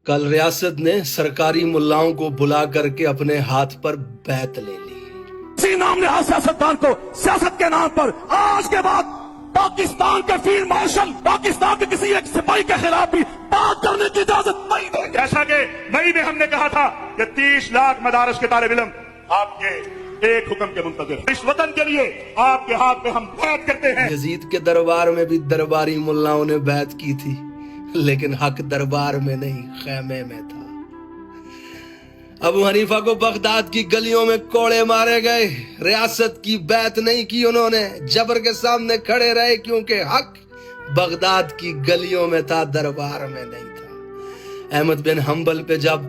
کل ریاست نے سرکاری ملاؤں کو بلا کر کے اپنے ہاتھ پر بیعت لے لی۔ اسی نام نے سیاستدان کو سیاست کے نام پر آج کے بعد پاکستان کے فیلڈ مارشل پاکستان کے کسی ایک سپاہی کے خلاف بھی بات کرنے کی اجازت نہیں دیں گے۔ جیسا کہ مئی میں ہم نے کہا تھا کہ 30 لاکھ مدارس کے طالب علم آپ کے ایک حکم کے منتظر ہیں۔ اس وطن کے لیے آپ کے ہاتھ میں ہم بیعت کرتے ہیں۔ یزید کے دربار میں بھی درباری ملاؤں نے بیعت کی تھی، لیکن حق دربار میں نہیں، خیمے میں تھا۔ ابو حنیفہ کو بغداد کی گلیوں میں کوڑے مارے گئے، ریاست کی بیعت نہیں کی انہوں نے، جبر کے سامنے کھڑے رہے کیونکہ حق بغداد کی گلیوں میں تھا، دربار میں نہیں تھا۔ احمد بن حنبل پہ جب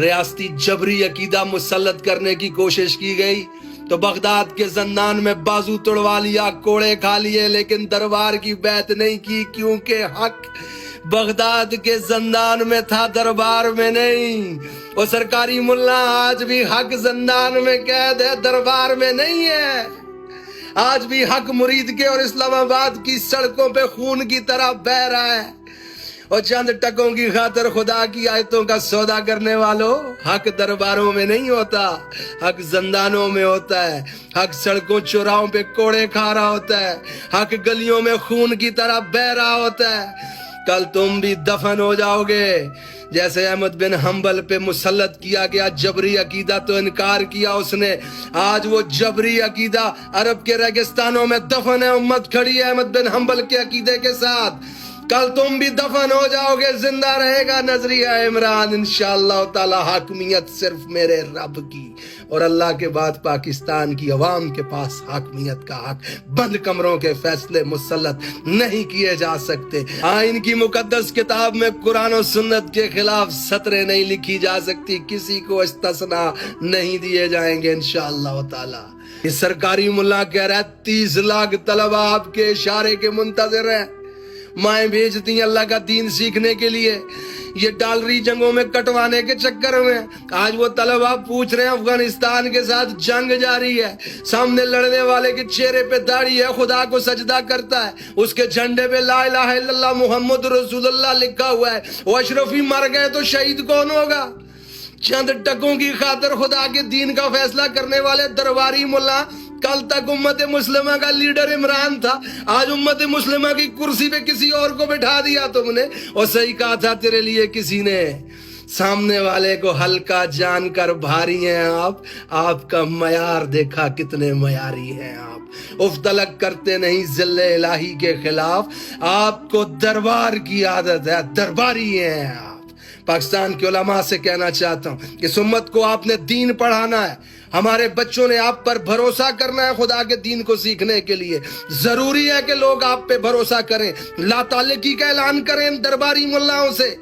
ریاستی جبری عقیدہ مسلط کرنے کی کوشش کی گئی تو بغداد کے زندان میں بازو توڑوا لیا، کوڑے کھا لیے، لیکن دربار کی بیعت نہیں کی کیونکہ حق بغداد کے زندان میں تھا، دربار میں نہیں۔ وہ سرکاری ملا آج بھی حق زندان میں قید ہے، دربار میں نہیں ہے۔ آج بھی حق مرید کے اور اسلام آباد کی سڑکوں پہ خون کی طرح بہہ رہا ہے۔ اور چند ٹکوں کی خاطر خدا کی آیتوں کا سودا کرنے والوں، حق درباروں میں نہیں ہوتا، حق زندانوں میں ہوتا ہے۔ حق سڑکوں چوراہوں پہ کوڑے کھا رہا ہوتا ہے، حق گلیوں میں خون کی طرح بہہ رہا ہوتا ہے۔ کل تم بھی دفن ہو جاؤ گے، جیسے احمد بن حنبل پہ مسلط کیا گیا جبری عقیدہ تو انکار کیا اس نے، آج وہ جبری عقیدہ عرب کے ریگستانوں میں دفن ہے، امت کھڑی ہے احمد بن حنبل کے عقیدے کے ساتھ۔ کل تم بھی دفن ہو جاؤ گے، زندہ رہے گا نظریہ عمران، انشاءاللہ تعالی حاکمیت صرف میرے رب کی، اور اللہ کے بعد پاکستان کی عوام کے پاس حاکمیت کا حق، بند کمروں کے فیصلے مسلط نہیں کیے جا سکتے۔ آئین کی مقدس کتاب میں قرآن و سنت کے خلاف سطریں نہیں لکھی جا سکتی، کسی کو استثناء نہیں دیے جائیں گے انشاءاللہ تعالی۔ یہ سرکاری ملا کہہ رہا ہے 30 لاکھ طلبہ آپ کے اشارے کے منتظر ہیں، مائیں بھیجتی ہیں اللہ کا دین سیکھنے کے لیے، یہ ڈالری جنگوں میں کٹوانے کے چکر میں۔ آج وہ طلبہ پوچھ رہے ہیں، افغانستان کے ساتھ جنگ جاری ہے، سامنے لڑنے والے کے چہرے پہ داڑھی ہے، خدا کو سجدہ کرتا ہے، اس کے جھنڈے پہ لا الہ الا اللہ محمد رسول اللہ لکھا ہوا ہے، وہ اشرفی مر گئے تو شہید کون ہوگا؟ چند ٹکوں کی خاطر خدا کے دین کا فیصلہ کرنے والے درباری ملا، کل تک امت مسلمہ کا لیڈر عمران تھا، آج امت مسلمہ کی کرسی پہ کسی اور کو بٹھا دیا تم نے، اور صحیح کہا تھا تیرے لیے کسی نے، سامنے والے کو ہلکا جان کر بھاری ہیں آپ کا معیار دیکھا کتنے معیاری ہیں آپ، اف تلک کرتے نہیں ذل الہی کے خلاف، آپ کو دربار کی عادت ہے، درباری ہیں آپ۔ پاکستان کے علماء سے کہنا چاہتا ہوں کہ اس امت کو آپ نے دین پڑھانا ہے، ہمارے بچوں نے آپ پر بھروسہ کرنا ہے خدا کے دین کو سیکھنے کے لیے، ضروری ہے کہ لوگ آپ پہ بھروسہ کریں، لا تعلقی کا اعلان کریں ان درباری ملاؤں سے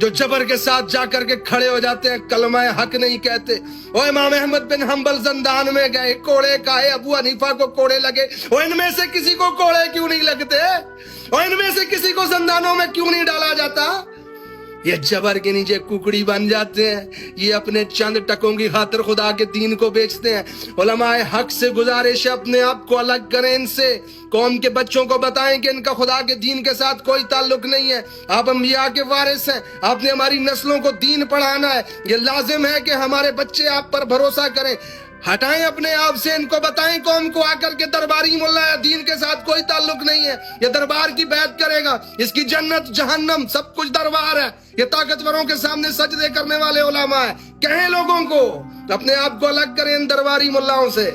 جو جبر کے ساتھ جا کر کے کھڑے ہو جاتے ہیں، کلمہ حق نہیں کہتے۔ وہ امام احمد بن حنبل زندان میں گئے، کوڑے کھائے، ابو حنیفہ کو کوڑے لگے، وہ ان میں سے کسی کو کوڑے کیوں نہیں لگتے؟ وہ ان میں سے کسی کو زندانوں میں کیوں نہیں ڈالا جاتا؟ یہ جبر کے نیچے ککڑی بن جاتے ہیں، یہ اپنے چند ٹکوں کی خاطر خدا کے دین کو بیچتے ہیں۔ علماء حق سے گزارش ہے اپنے آپ کو الگ کریں ان سے، قوم کے بچوں کو بتائیں کہ ان کا خدا کے دین کے ساتھ کوئی تعلق نہیں ہے، آپ انبیاء کے وارث ہیں، آپ نے ہماری نسلوں کو دین پڑھانا ہے، یہ لازم ہے کہ ہمارے بچے آپ پر بھروسہ کریں۔ ہٹائیں اپنے آپ سے، ان کو بتائیں قوم کو آ کر کے درباری ملا ہے، دین کے ساتھ کوئی تعلق نہیں ہے، یہ دربار کی بیعت کرے گا، اس کی جنت جہنم سب کچھ دربار ہے، یہ طاقتوروں کے سامنے سجدے کرنے والے علماء ہیں۔ کہیں لوگوں کو اپنے آپ کو الگ کریں ان درباری ملاؤں سے۔